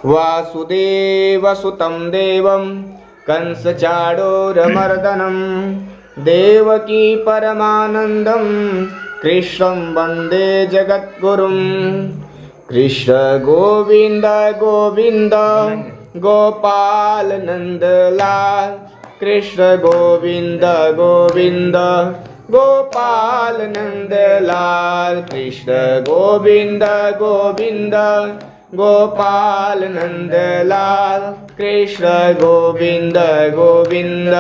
वासुदेवसुतं देवं कंसचाणूरमर्दनं देवकी परमानन्दं कृष्णं वन्दे जगद्गुरुं। कृष्ण गोविंद गोविंद गोपाल नंदलाल, कृष्ण गोविंद गोविंद गोपाल नंदलाल, कृष्ण गोविंद गोविंद गोपाल नंदलाल, कृष्ण गोविंद गोविंद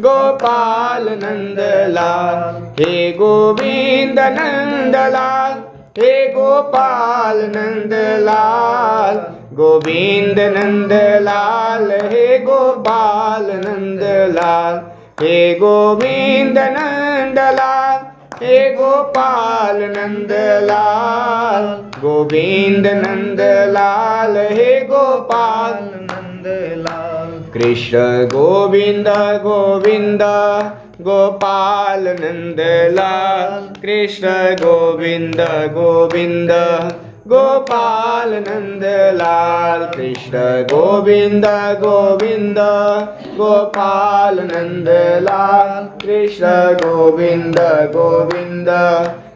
गोपाल नंदलाल। हे गोविंद नंदलाल, हे गोपाल नंदलाल, गोविंद नंदलाल, हे गोपाल नंदलाल, हे गोविंद नंदलाल, हे गोपाल नंदलाल, गोविंद नंदलाल, हे गोपाल नंदलाल। कृष्ण गोविंद गोविंद गोपाल नंदलाल, कृष्ण गोविंद गोविंद गोपाल नंदलाल, कृष्ण गोविंद गोविंद गोपाल नंदलाल, कृष्ण गोविंद गोविंद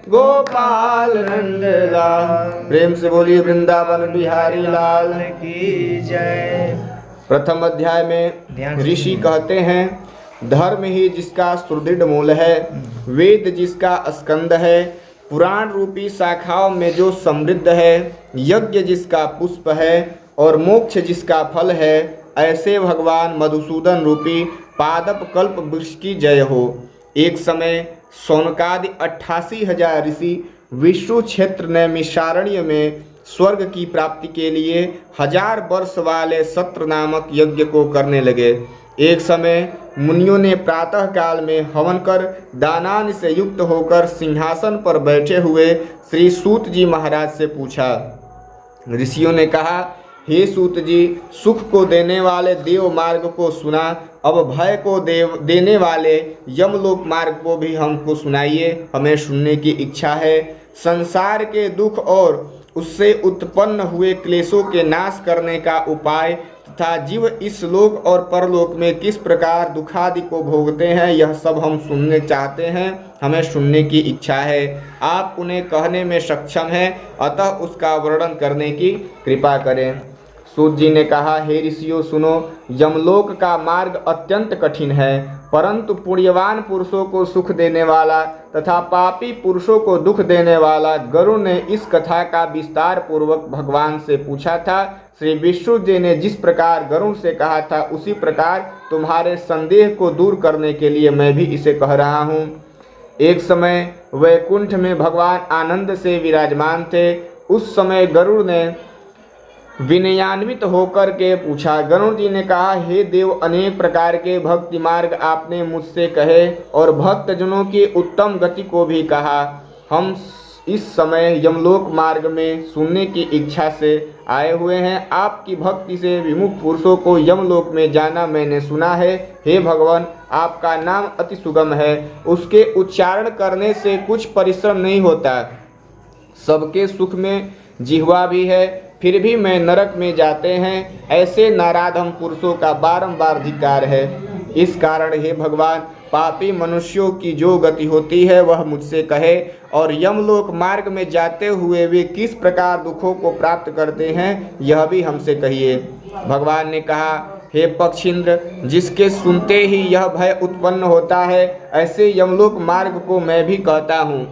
गोपाल नंदलाल। प्रेम से बोलिए वृंदावन बिहारी लाल की जय। प्रथम अध्याय में ऋषि कहते हैं, धर्म ही जिसका सुदृढ़ मूल है, वेद जिसका स्कंद है, पुराण रूपी शाखाओं में जो समृद्ध है, यज्ञ जिसका पुष्प है और मोक्ष जिसका फल है, ऐसे भगवान मधुसूदन रूपी पादप कल्प वृक्ष की जय हो। एक समय शौनकादि 88,000 ऋषि विष्णु क्षेत्र नैमिषारण्य में स्वर्ग की प्राप्ति के लिए 1000 वर्ष वाले सत्र नामक यज्ञ को करने लगे। एक समय मुनियों ने प्रातः काल में हवन कर दानान से युक्त होकर सिंहासन पर बैठे हुए श्री सूत जी महाराज से पूछा। ऋषियों ने कहा, हे सूत जी, सुख को देने वाले देव मार्ग को सुना, अब भय को देने वाले यमलोक मार्ग को भी हमको सुनाइए, हमें सुनने की इच्छा है। संसार के दुख और उससे उत्पन्न हुए क्लेशों के नाश करने का उपाय तथा जीव इस लोक और परलोक में किस प्रकार दुखादि को भोगते हैं, यह सब हम सुनने चाहते हैं, हमें सुनने की इच्छा है। आप उन्हें कहने में सक्षम हैं, अतः उसका वर्णन करने की कृपा करें। सूत जी ने कहा, हे ऋषियों सुनो, यमलोक का मार्ग अत्यंत कठिन है, परंतु पुण्यवान पुरुषों को सुख देने वाला तथा पापी पुरुषों को दुख देने वाला गरुड़ ने इस कथा का विस्तार पूर्वक भगवान से पूछा था। श्री विष्णु जी ने जिस प्रकार गरुड़ से कहा था, उसी प्रकार तुम्हारे संदेह को दूर करने के लिए मैं भी इसे कह रहा हूँ। एक समय वैकुंठ में भगवान आनंद से विराजमान थे। उस समय गरुड़ ने विनयान्वित होकर के पूछा। गरुड़ जी ने कहा, हे देव, अनेक प्रकार के भक्ति मार्ग आपने मुझसे कहे और भक्तजनों की उत्तम गति को भी कहा। हम इस समय यमलोक मार्ग में सुनने की इच्छा से आए हुए हैं। आपकी भक्ति से विमुख पुरुषों को यमलोक में जाना मैंने सुना है। हे भगवान, आपका नाम अति सुगम है, उसके उच्चारण करने से कुछ परिश्रम नहीं होता। सबके सुख में जिह्वा भी है, फिर भी मैं नरक में जाते हैं, ऐसे नाराधम पुरुषों का बारंबार धिक्कार है। इस कारण हे भगवान, पापी मनुष्यों की जो गति होती है वह मुझसे कहे, और यमलोक मार्ग में जाते हुए वे किस प्रकार दुखों को प्राप्त करते हैं, यह भी हमसे कहिए। भगवान ने कहा, हे पक्षींद्र, जिसके सुनते ही यह भय उत्पन्न होता है, ऐसे यमलोक मार्ग को मैं भी कहता हूँ।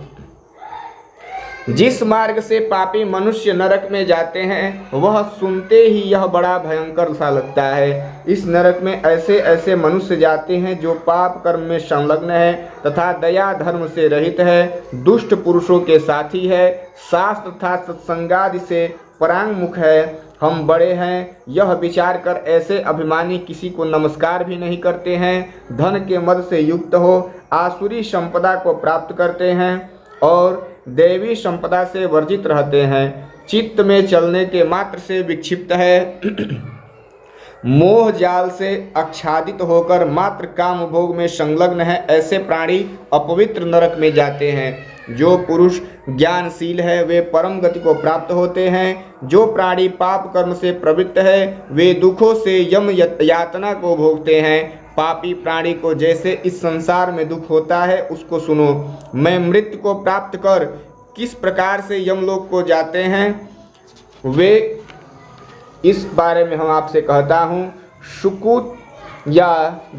जिस मार्ग से पापी मनुष्य नरक में जाते हैं, वह सुनते ही यह बड़ा भयंकर सा लगता है। इस नरक में ऐसे ऐसे मनुष्य जाते हैं जो पाप कर्म में संलग्न है तथा दया धर्म से रहित है, दुष्ट पुरुषों के साथी है, शास्त्र तथा सत्संगादि से परांगमुख है। हम बड़े हैं यह विचार कर ऐसे अभिमानी किसी को नमस्कार भी नहीं करते हैं, धन के मद से युक्त हो आसुरी संपदा को प्राप्त करते हैं और देवी संपदा से वर्जित रहते हैं, चित्त में चलने के मात्र से विक्षिप्त है, मोह जाल से आच्छादित होकर मात्र काम भोग में संलग्न है, ऐसे प्राणी अपवित्र नरक में जाते हैं। जो पुरुष ज्ञानशील है वे परम गति को प्राप्त होते हैं। जो प्राणी पाप कर्म से प्रवृत्त है वे दुखों से यम यातना को भोगते हैं। पापी प्राणी को जैसे इस संसार में दुख होता है उसको सुनो। मैं मृत्यु को प्राप्त कर किस प्रकार से यमलोक को जाते हैं वे इस बारे में हम आपसे कहता हूँ। सुकुत या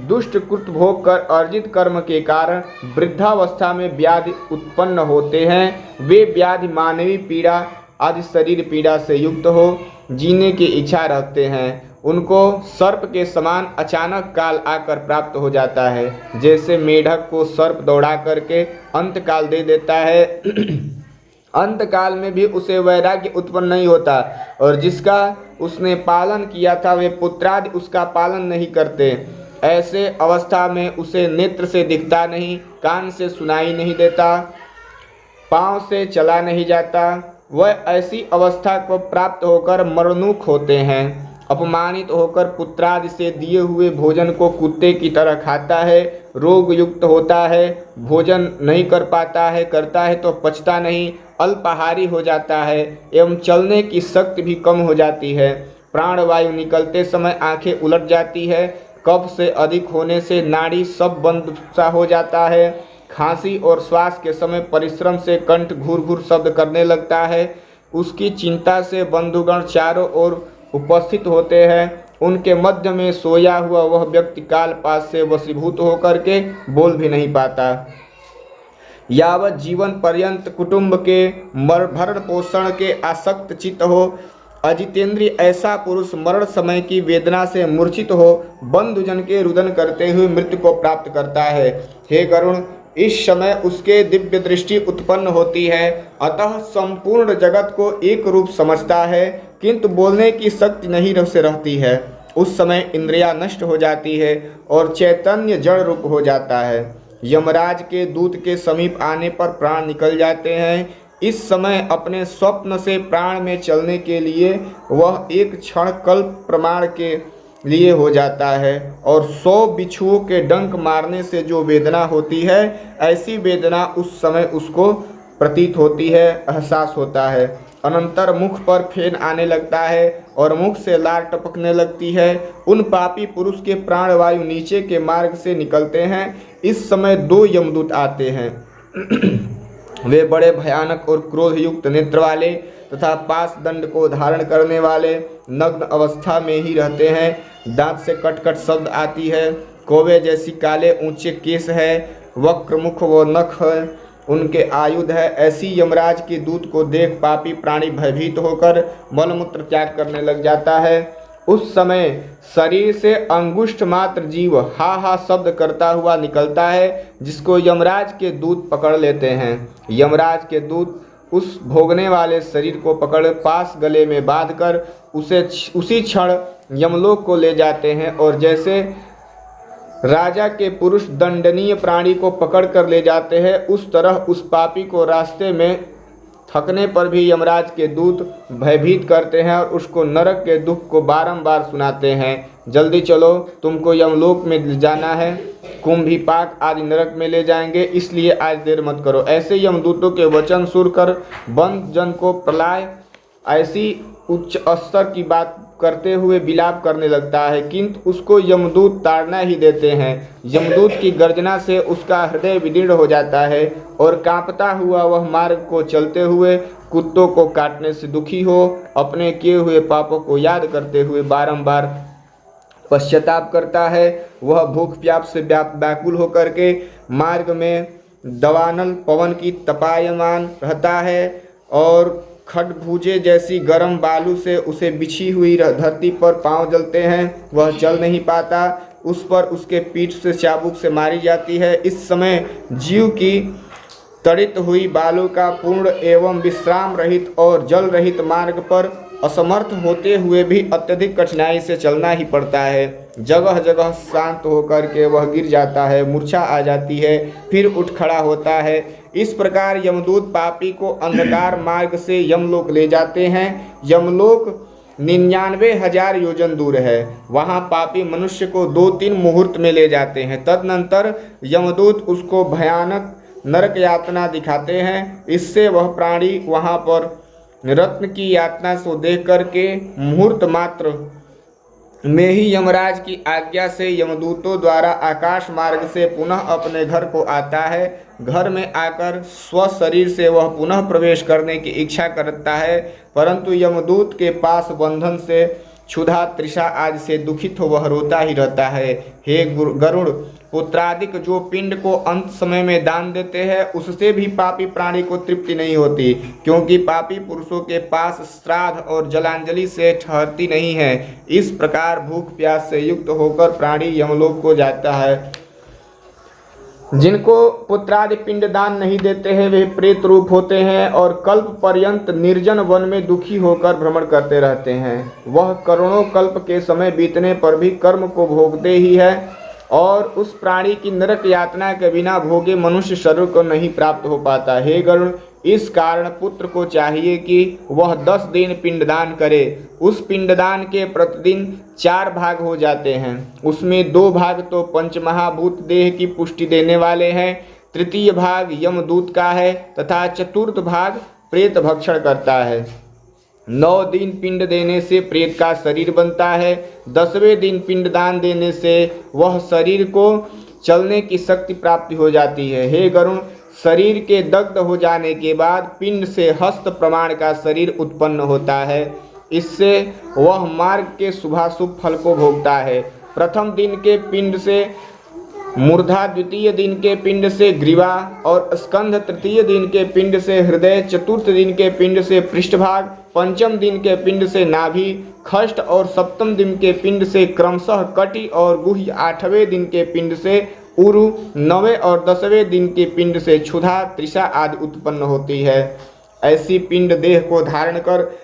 दुष्ट कृत भोग कर अर्जित कर्म के कारण वृद्धावस्था में व्याधि उत्पन्न होते हैं। वे व्याधि मानवीय पीड़ा आदि शरीर पीड़ा से युक्त हो जीने की इच्छा रखते हैं। उनको सर्प के समान अचानक काल आकर प्राप्त हो जाता है। जैसे मेढक को सर्प दौड़ा करके अंत काल दे देता है अंत काल में भी उसे वैराग्य उत्पन्न नहीं होता, और जिसका उसने पालन किया था वे पुत्रादि उसका पालन नहीं करते। ऐसे अवस्था में उसे नेत्र से दिखता नहीं, कान से सुनाई नहीं देता, पाँव से चला नहीं जाता। वह ऐसी अवस्था को प्राप्त होकर मरणोन्मुख होते हैं। अपमानित होकर पुत्रादि से दिए हुए भोजन को कुत्ते की तरह खाता है। रोग युक्त होता है, भोजन नहीं कर पाता है, करता है तो पचता नहीं, अल्पाहारी हो जाता है एवं चलने की शक्ति भी कम हो जाती है। प्राणवायु निकलते समय आंखें उलट जाती है। कफ से अधिक होने से नाड़ी सब बंद सा हो जाता है। खांसी और श्वास के समय परिश्रम से कंठ घूर घूर शब्द करने लगता है। उसकी चिंता से बंधुगण चारों ओर उपस्थित होते हैं। उनके मध्य में सोया हुआ वह व्यक्ति कालपाश से वशीभूत होकर के बोल भी नहीं पाता। यावत जीवन पर्यंत कुटुंब के भरण पोषण के आसक्त चित्त हो, अजितेंद्रिय ऐसा पुरुष मरण समय की वेदना से मूर्छित हो बंधुजन के रुदन करते हुए मृत्यु को प्राप्त करता है। हे गरुण, इस समय उसके दिव्य दृष्टि उत्पन्न होती है, अतः संपूर्ण जगत को एक रूप समझता है, किंतु बोलने की शक्ति नहीं से रहती है। उस समय इंद्रियां नष्ट हो जाती है और चैतन्य जड़ रूप हो जाता है। यमराज के दूत के समीप आने पर प्राण निकल जाते हैं। इस समय अपने स्वप्न से प्राण में चलने के लिए वह एक क्षण कल्प प्रमाण के लिए हो जाता है, और 100 बिच्छुओं के डंक मारने से जो वेदना होती है ऐसी वेदना उस समय उसको प्रतीत होती है, एहसास होता है। अनंतर मुख पर फेन आने लगता है और मुख से लार टपकने लगती है। उन पापी पुरुष के प्राणवायु नीचे के मार्ग से निकलते हैं। इस समय 2 यमदूत आते हैं वे बड़े भयानक और क्रोधयुक्त नेत्र वाले तथा पास दंड को धारण करने वाले नग्न अवस्था में ही रहते हैं। दांत से कट-कट शब्द आती है। कौवे जैसी काले ऊंचे केस है, वक्र मुख व नख है, उनके आयुध है। ऐसी यमराज के दूत को देख पापी प्राणी भयभीत होकर मलमूत्र त्याग करने लग जाता है। उस समय शरीर से अंगुष्ठ मात्र जीव हा हा शब्द करता हुआ निकलता है, जिसको यमराज के दूत पकड़ लेते हैं। यमराज के दूत उस भोगने वाले शरीर को पकड़ पास गले में बांधकर उसे उसी क्षण यमलोक को ले जाते हैं, और जैसे राजा के पुरुष दंडनीय प्राणी को पकड़ कर ले जाते हैं उस तरह उस पापी को रास्ते में थकने पर भी यमराज के दूत भयभीत करते हैं और उसको नरक के दुख को बारंबार सुनाते हैं। जल्दी चलो, तुमको यमलोक में जाना है, कुंभीपाक आदि नरक में ले जाएंगे, इसलिए आज देर मत करो। ऐसे यमदूतों के वचन सुनकर बंद जन को प्रलय ऐसी उच्च स्तर की बात करते हुए विलाप करने लगता है, किंतु उसको यमदूत ताड़ना ही देते हैं। यमदूत की गर्जना से उसका हृदय विदीर्ण हो जाता है और कांपता हुआ वह मार्ग को चलते हुए कुत्तों को काटने से दुखी हो अपने किए हुए पापों को याद करते हुए बारंबार पश्चाताप करता है। वह भूख प्यास से व्याकुल होकर के मार्ग में दवानल पवन की तपायमान रहता है और खडभुजे जैसी गर्म बालू से उसे बिछी हुई धरती पर पांव जलते हैं। वह चल नहीं पाता। उस पर उसके पीठ से चाबुक से मारी जाती है। इस समय जीव की तड़ित हुई बालू का पूर्ण एवं विश्राम रहित और जल रहित मार्ग पर असमर्थ होते हुए भी अत्यधिक कठिनाई से चलना ही पड़ता है। जगह जगह शांत होकर के वह गिर जाता है, मूर्छा आ जाती है, फिर उठ खड़ा होता है। इस प्रकार यमदूत पापी को अंधकार मार्ग से यमलोक ले जाते हैं। यमलोक 99,000 योजन दूर है। वहाँ पापी मनुष्य को 2-3 मुहूर्त में ले जाते हैं। तदनंतर यमदूत उसको भयानक नरक यातना दिखाते हैं। इससे वह प्राणी वहाँ पर रत्न की यातना को देख करके मुहूर्त मात्र में ही यमराज की आज्ञा से यमदूतों द्वारा आकाश मार्ग से पुनः अपने घर को आता है। घर में आकर स्व शरीर से वह पुनः प्रवेश करने की इच्छा करता है, परंतु यमदूत के पास बंधन से क्षुधा तृषा आदि से दुखित हो वह रोता ही रहता है। हे गरुड़ पुत्रादिक जो पिंड को अंत समय में दान देते हैं, उससे भी पापी प्राणी को तृप्ति नहीं होती, क्योंकि पापी पुरुषों के पास श्राद्ध और जलांजलि से ठहरती नहीं है। इस प्रकार भूख प्यास से युक्त होकर प्राणी यमलोक को जाता है। जिनको पुत्रादि पिंड दान नहीं देते हैं वे प्रेत रूप होते हैं और कल्प पर्यंत निर्जन वन में दुखी होकर भ्रमण करते रहते हैं। वह करोड़ों कल्प के समय बीतने पर भी कर्म को भोगते ही है और उस प्राणी की नरक यातना के बिना भोगे मनुष्य शरीर को नहीं प्राप्त हो पाता। हे गरुड़, इस कारण पुत्र को चाहिए कि वह 10 दिन पिंडदान करे। उस पिंडदान के प्रतिदिन 4 भाग हो जाते हैं। उसमें 2 भाग तो पंचमहाभूत देह की पुष्टि देने वाले हैं, तृतीय भाग यमदूत का है तथा चतुर्थ भाग प्रेत भक्षण करता है। 9 दिन पिंड देने से प्रेत का शरीर बनता है। 10वें दिन पिंडदान देने से वह शरीर को चलने की शक्ति प्राप्ति हो जाती है। हे गरुड़, शरीर के दग्ध हो जाने के बाद पिंड से हस्त प्रमाण का शरीर उत्पन्न होता है। इससे वह मार्ग के शुभाशुभ फल को भोगता है। प्रथम दिन के पिंड से मूर्धा, द्वितीय दिन के पिंड से ग्रीवा और स्कंध, तृतीय दिन के पिंड से हृदय, चतुर्थ दिन के पिंड से पृष्ठभाग, पंचम दिन के पिंड से नाभि, खष्ट और सप्तम दिन के पिंड से क्रमशः कटी और गुह्य, 8वें दिन के पिंड से उरु, 9वें और 10वें दिन के पिंड से क्षुधा तृषा आदि उत्पन्न होती है। ऐसी पिंड देह को धारण कर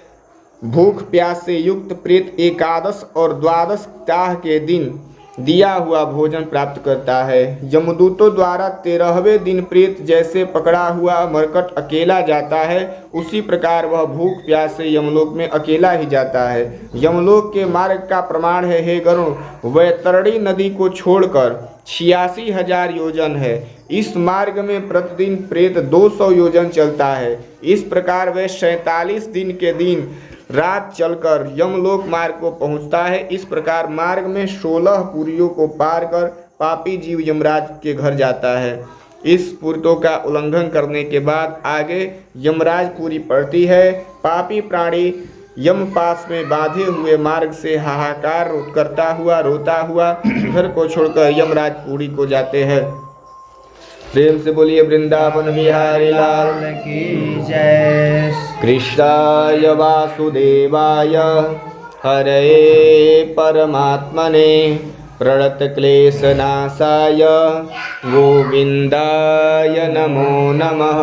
भूख प्यास से युक्त प्रेत 11 और 12 ताह के दिन दिया हुआ भोजन प्राप्त करता है। यमदूतों द्वारा 13वें दिन प्रेत जैसे पकड़ा हुआ मरकट अकेला जाता है, उसी प्रकार वह भूख प्यास से यमलोक में अकेला ही जाता है। यमलोक के मार्ग का प्रमाण है, हे गरुड़, वैतरणी नदी को छोड़कर 86,000 योजन है। इस मार्ग में प्रतिदिन प्रेत 200 योजन चलता है। इस प्रकार वह 47 दिन के दिन रात चलकर यमलोक मार्ग को पहुंचता है। इस प्रकार मार्ग में 16 पुरियों को पार कर पापी जीव यमराज के घर जाता है। इस पुरियों का उल्लंघन करने के बाद आगे यमराज पुरी पड़ती है। पापी प्राणी यमपास में बांधे हुए मार्ग से हाहाकार करता हुआ रोता हुआ घर को छोड़कर यमराज पुरी को जाते हैं। प्रेम से बोलिए वृंदावन बिहारी लाल की जय। कृष्णाय वासुदेवाय हरये परमात्मने प्रणतक्लेशनाशाय गोविन्दाय नमो नमः।